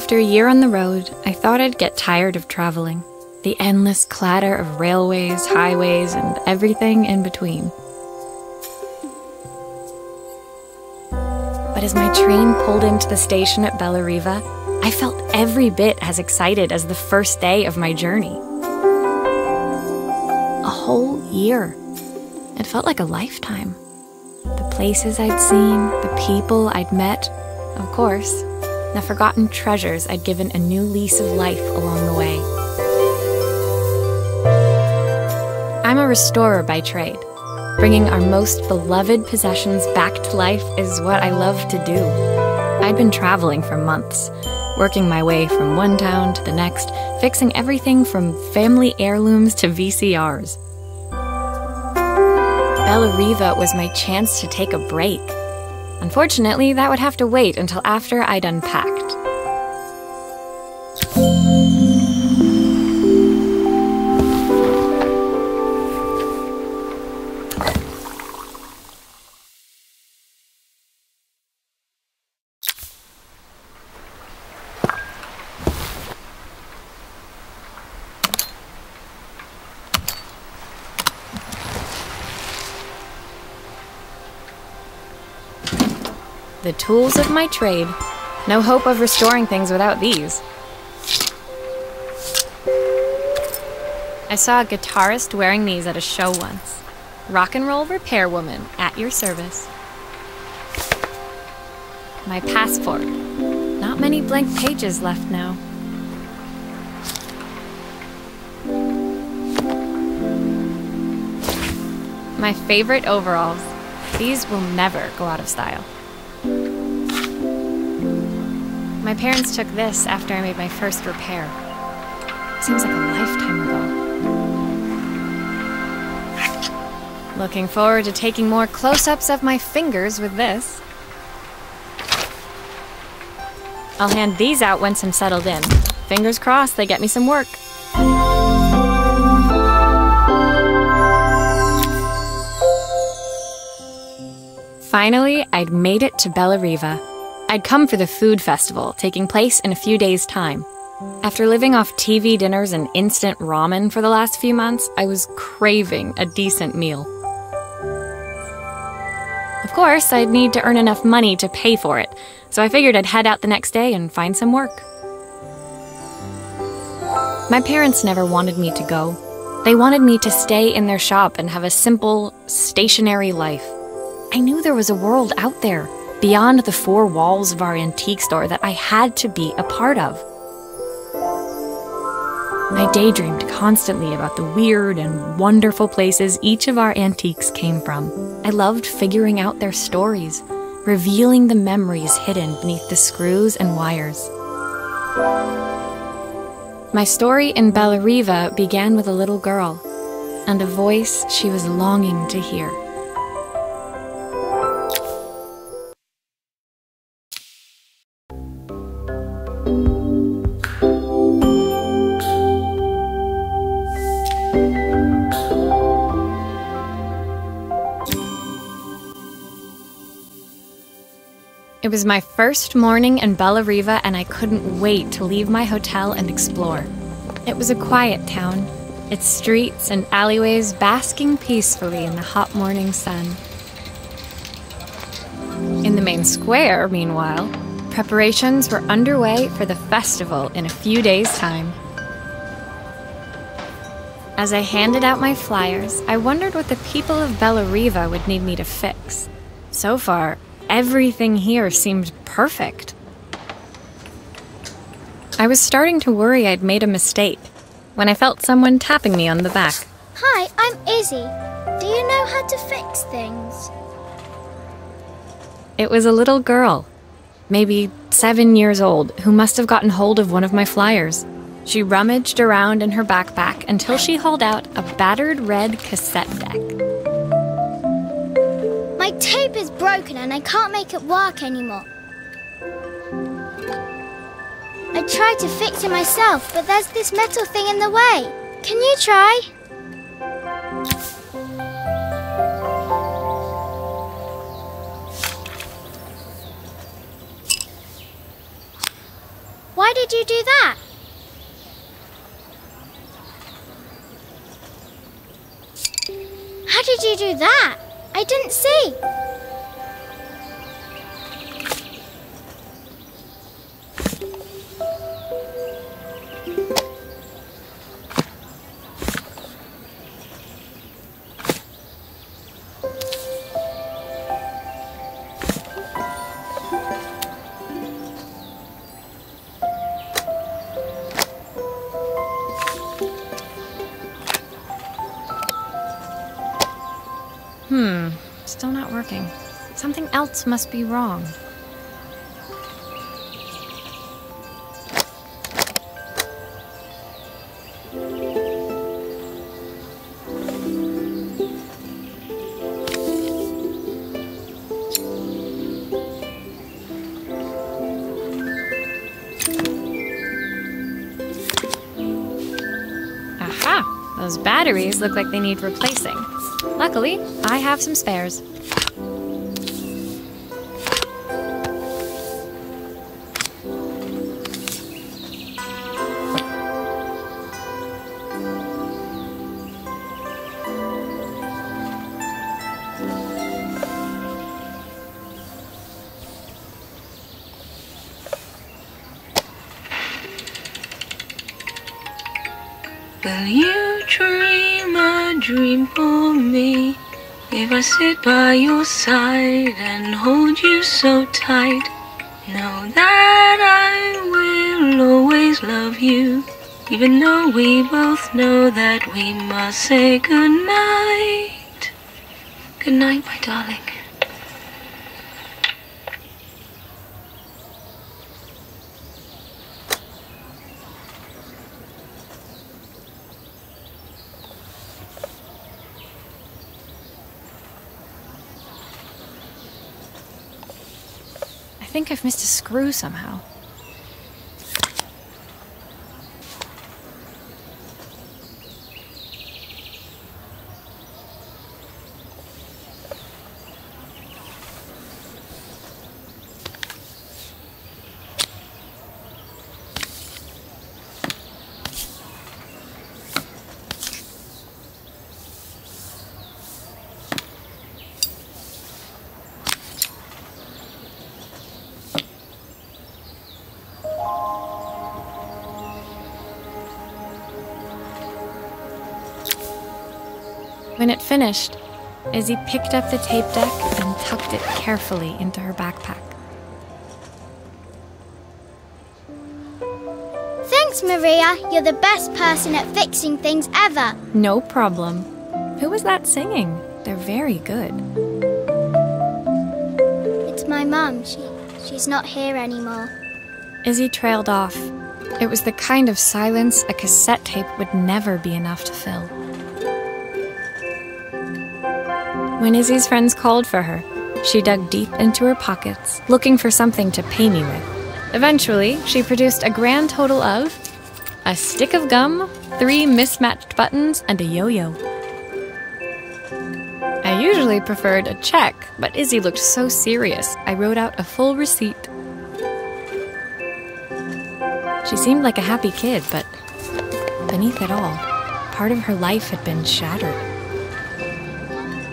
After a year on the road, I thought I'd get tired of traveling. The endless clatter of railways, highways, and everything in between. But as my train pulled into the station at Bellariva, I felt every bit as excited as the first day of my journey. A whole year. It felt like a lifetime. The places I'd seen, the people I'd met, of course, the forgotten treasures I'd given a new lease of life along the way. I'm a restorer by trade. Bringing our most beloved possessions back to life is what I love to do. I'd been traveling for months, working my way from one town to the next, fixing everything from family heirlooms to VCRs. Bellariva was my chance to take a break. Unfortunately, that would have to wait until after I'd unpacked. The tools of my trade. No hope of restoring things without these. I saw a guitarist wearing these at a show once. Rock and roll repair woman, at your service. My passport. Not many blank pages left now. My favorite overalls. These will never go out of style. My parents took this after I made my first repair. Seems like a lifetime ago. Looking forward to taking more close-ups of my fingers with this. I'll hand these out once I'm settled in. Fingers crossed they get me some work. Finally, I'd made it to Bellariva. I'd come for the food festival, taking place in a few days' time. After living off TV dinners and instant ramen for the last few months, I was craving a decent meal. Of course, I'd need to earn enough money to pay for it, so I figured I'd head out the next day and find some work. My parents never wanted me to go. They wanted me to stay in their shop and have a simple, stationary life. I knew there was a world out there, beyond the four walls of our antique store, that I had to be a part of. I daydreamed constantly about the weird and wonderful places each of our antiques came from. I loved figuring out their stories, revealing the memories hidden beneath the screws and wires. My story in Bellariva began with a little girl, and a voice she was longing to hear. It was my first morning in Bellariva, and I couldn't wait to leave my hotel and explore. It was a quiet town, its streets and alleyways basking peacefully in the hot morning sun. In the main square, meanwhile, preparations were underway for the festival in a few days' time. As I handed out my flyers, I wondered what the people of Bellariva would need me to fix. So far, everything here seemed perfect. I was starting to worry I'd made a mistake when I felt someone tapping me on the back. Hi, I'm Izzy. Do you know how to fix things? It was a little girl, maybe 7 years old, who must have gotten hold of one of my flyers. She rummaged around in her backpack until she hauled out a battered red cassette deck. My tape is broken and I can't make it work anymore. I tried to fix it myself, but there's this metal thing in the way. Can you try? Why did did you do that? How did you do that? I didn't see. Still not working. Something else must be wrong. Aha! Those batteries look like they need replacing. Luckily, I have some spares. Will you dream a dream for me? If I sit by your side and hold you so tight, know that I will always love you, even though we both know that we must say goodnight. Good night, my darling. I think I've missed a screw somehow. When it finished, Izzy picked up the tape deck and tucked it carefully into her backpack. Thanks, Maria. You're the best person at fixing things ever. No problem. Who was that singing? They're very good. It's my mum. She's not here anymore. Izzy trailed off. It was the kind of silence a cassette tape would never be enough to fill. When Izzy's friends called for her, she dug deep into her pockets, looking for something to pay me with. Eventually, she produced a grand total of a stick of gum, 3 mismatched buttons, and a yo-yo. I usually preferred a check, but Izzy looked so serious, I wrote out a full receipt. She seemed like a happy kid, but beneath it all, part of her life had been shattered.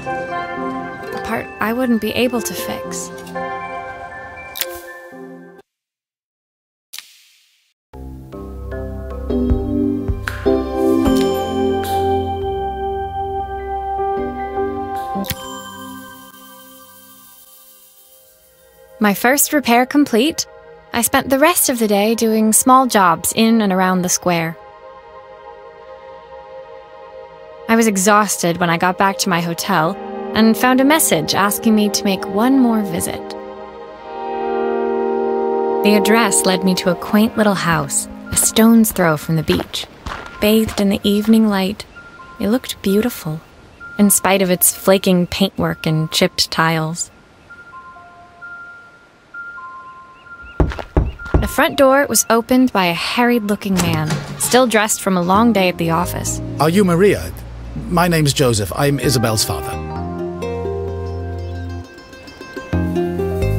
A part I wouldn't be able to fix. My first repair complete, I spent the rest of the day doing small jobs in and around the square. I was exhausted when I got back to my hotel and found a message asking me to make one more visit. The address led me to a quaint little house, a stone's throw from the beach. Bathed in the evening light, it looked beautiful, in spite of its flaking paintwork and chipped tiles. The front door was opened by a harried-looking man, still dressed from a long day at the office. Are you Maria? My name's Joseph. I'm Isabel's father.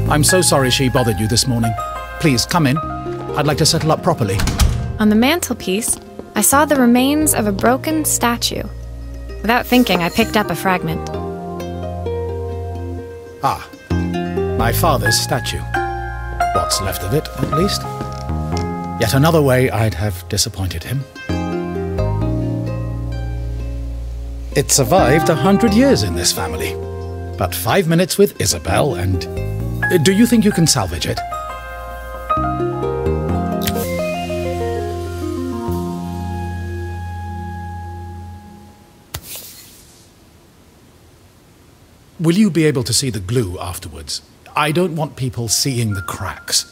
I'm so sorry she bothered you this morning. Please, come in. I'd like to settle up properly. On the mantelpiece, I saw the remains of a broken statue. Without thinking, I picked up a fragment. Ah, my father's statue. What's left of it, at least. Yet another way I'd have disappointed him. It survived 100 years in this family. But 5 minutes with Isabel and... Do you think you can salvage it? Will you be able to see the glue afterwards? I don't want people seeing the cracks.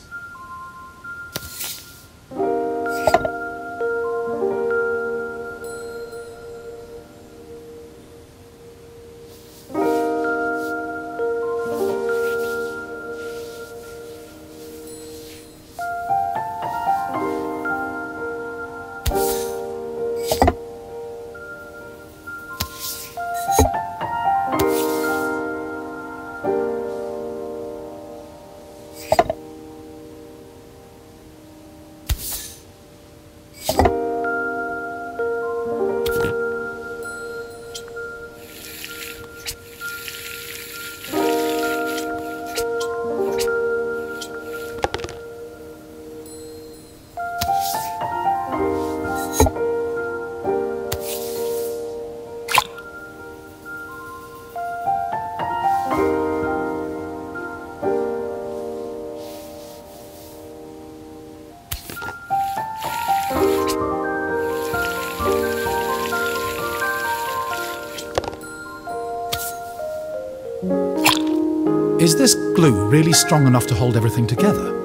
Is this glue really strong enough to hold everything together?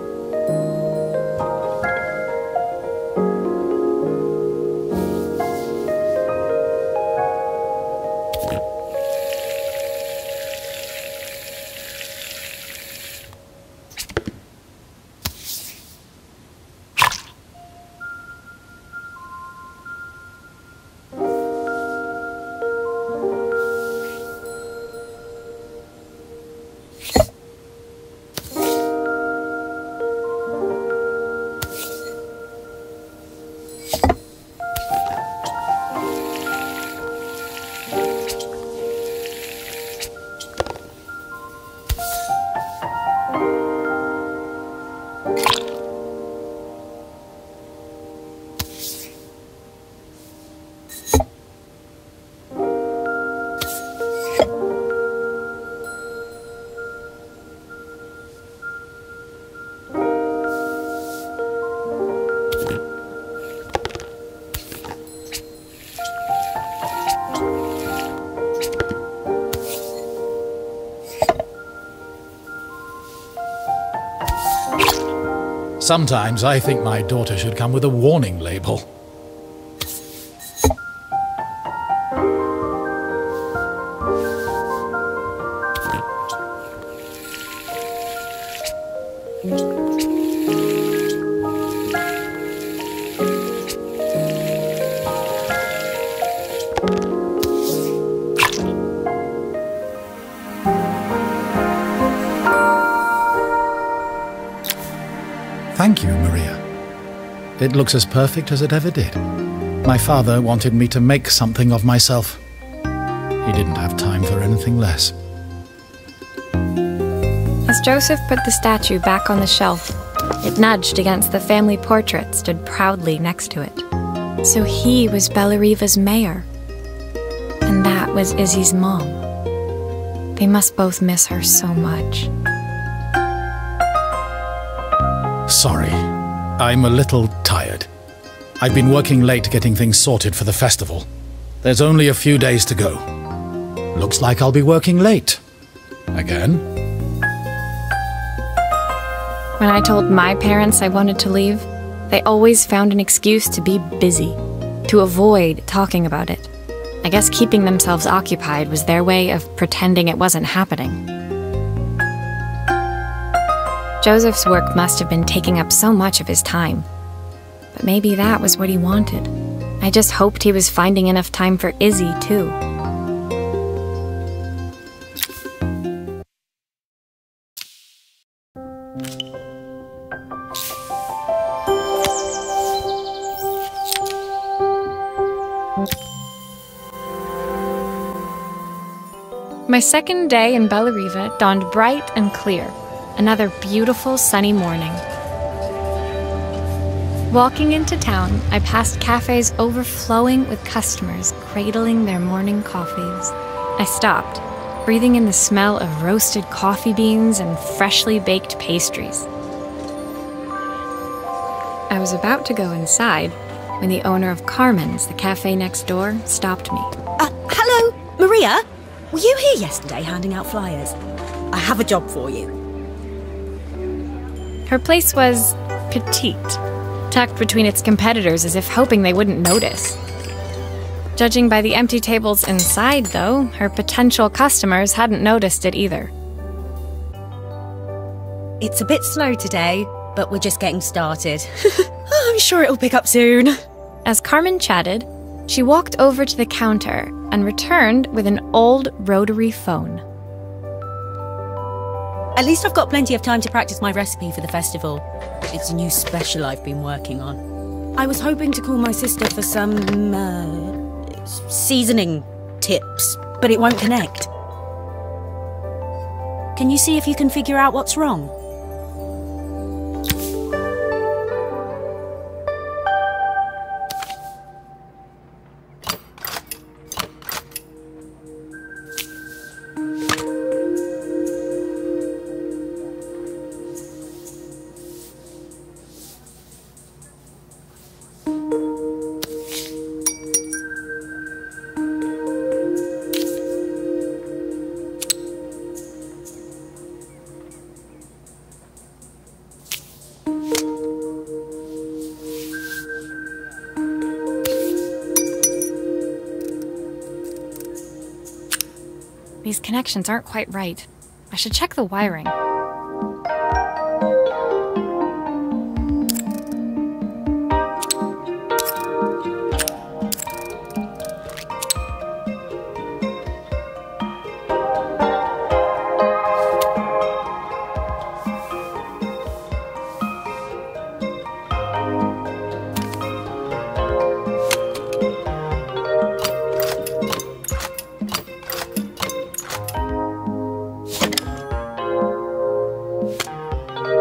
Sometimes I think my daughter should come with a warning label. Thank you, Maria. It looks as perfect as it ever did. My father wanted me to make something of myself. He didn't have time for anything less. As Joseph put the statue back on the shelf, it nudged against the family portrait stood proudly next to it. So he was Bellariva's mayor. And that was Izzy's mom. They must both miss her so much. Sorry, I'm a little tired. I've been working late getting things sorted for the festival. There's only a few days to go. Looks like I'll be working late. Again. When I told my parents I wanted to leave, they always found an excuse to be busy, to avoid talking about it. I guess keeping themselves occupied was their way of pretending it wasn't happening. Joseph's work must have been taking up so much of his time. But maybe that was what he wanted. I just hoped he was finding enough time for Izzy, too. My second day in Bellariva dawned bright and clear. Another beautiful sunny morning. Walking into town, I passed cafes overflowing with customers cradling their morning coffees. I stopped, breathing in the smell of roasted coffee beans and freshly baked pastries. I was about to go inside when the owner of Carmen's, the cafe next door, stopped me. Hello, Maria? Were you here yesterday handing out flyers? I have a job for you. Her place was petite, tucked between its competitors as if hoping they wouldn't notice. Judging by the empty tables inside, though, her potential customers hadn't noticed it either. It's a bit slow today, but we're just getting started. I'm sure it'll pick up soon. As Carmen chatted, she walked over to the counter and returned with an old rotary phone. At least I've got plenty of time to practice my recipe for the festival. It's a new special I've been working on. I was hoping to call my sister for some, seasoning tips, but it won't connect. Can you see if you can figure out what's wrong? These connections aren't quite right. I should check the wiring.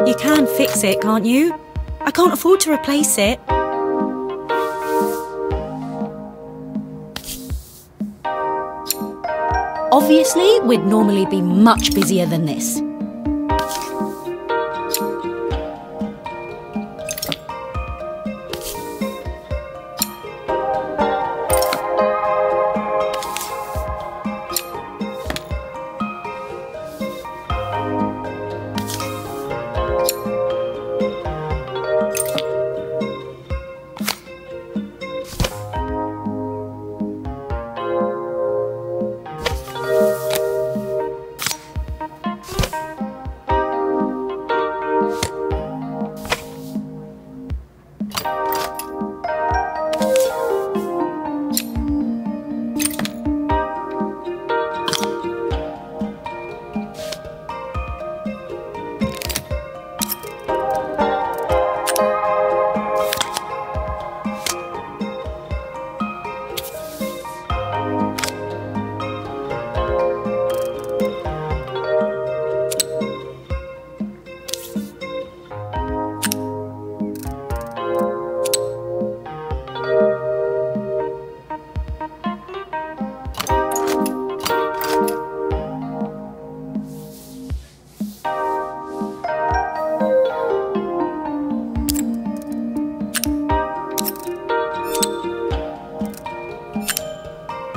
You can fix it, can't you? I can't afford to replace it. Obviously, we'd normally be much busier than this.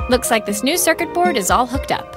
Looks like this new circuit board is all hooked up.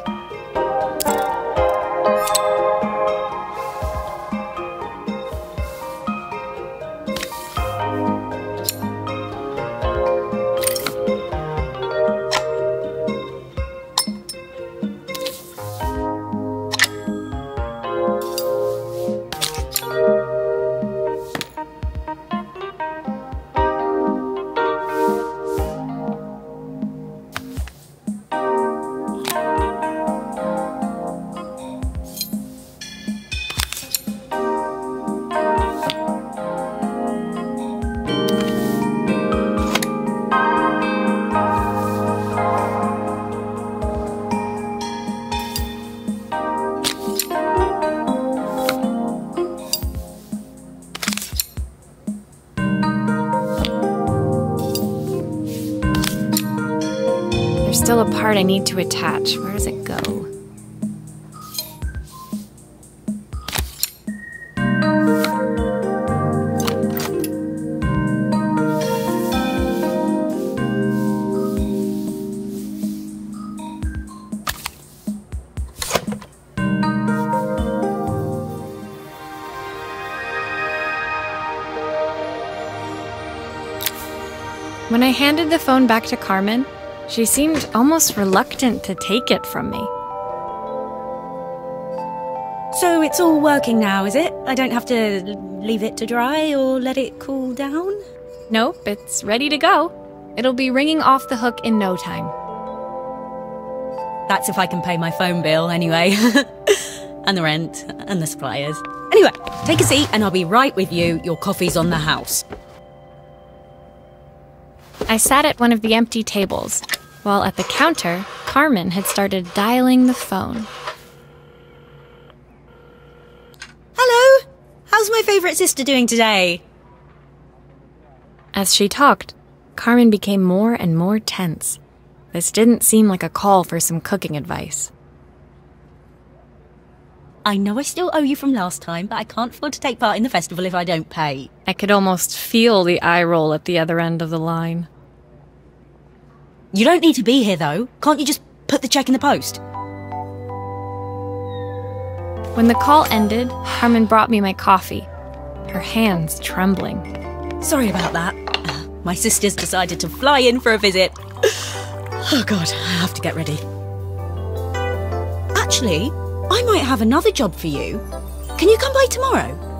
a part I need to attach. Where does it go? When I handed the phone back to Carmen, she seemed almost reluctant to take it from me. So it's all working now, is it? I don't have to leave it to dry or let it cool down? Nope, it's ready to go. It'll be ringing off the hook in no time. That's if I can pay my phone bill, anyway. And the rent, and the suppliers. Anyway, take a seat and I'll be right with you. Your coffee's on the house. I sat at one of the empty tables, while at the counter, Carmen had started dialing the phone. Hello? How's my favourite sister doing today? As she talked, Carmen became more and more tense. This didn't seem like a call for some cooking advice. I know I still owe you from last time, but I can't afford to take part in the festival if I don't pay. I could almost feel the eye roll at the other end of the line. You don't need to be here, though. Can't you just put the cheque in the post? When the call ended, Carmen brought me my coffee, her hands trembling. Sorry about that. My sister's decided to fly in for a visit. Oh God, I have to get ready. Actually, I might have another job for you. Can you come by tomorrow?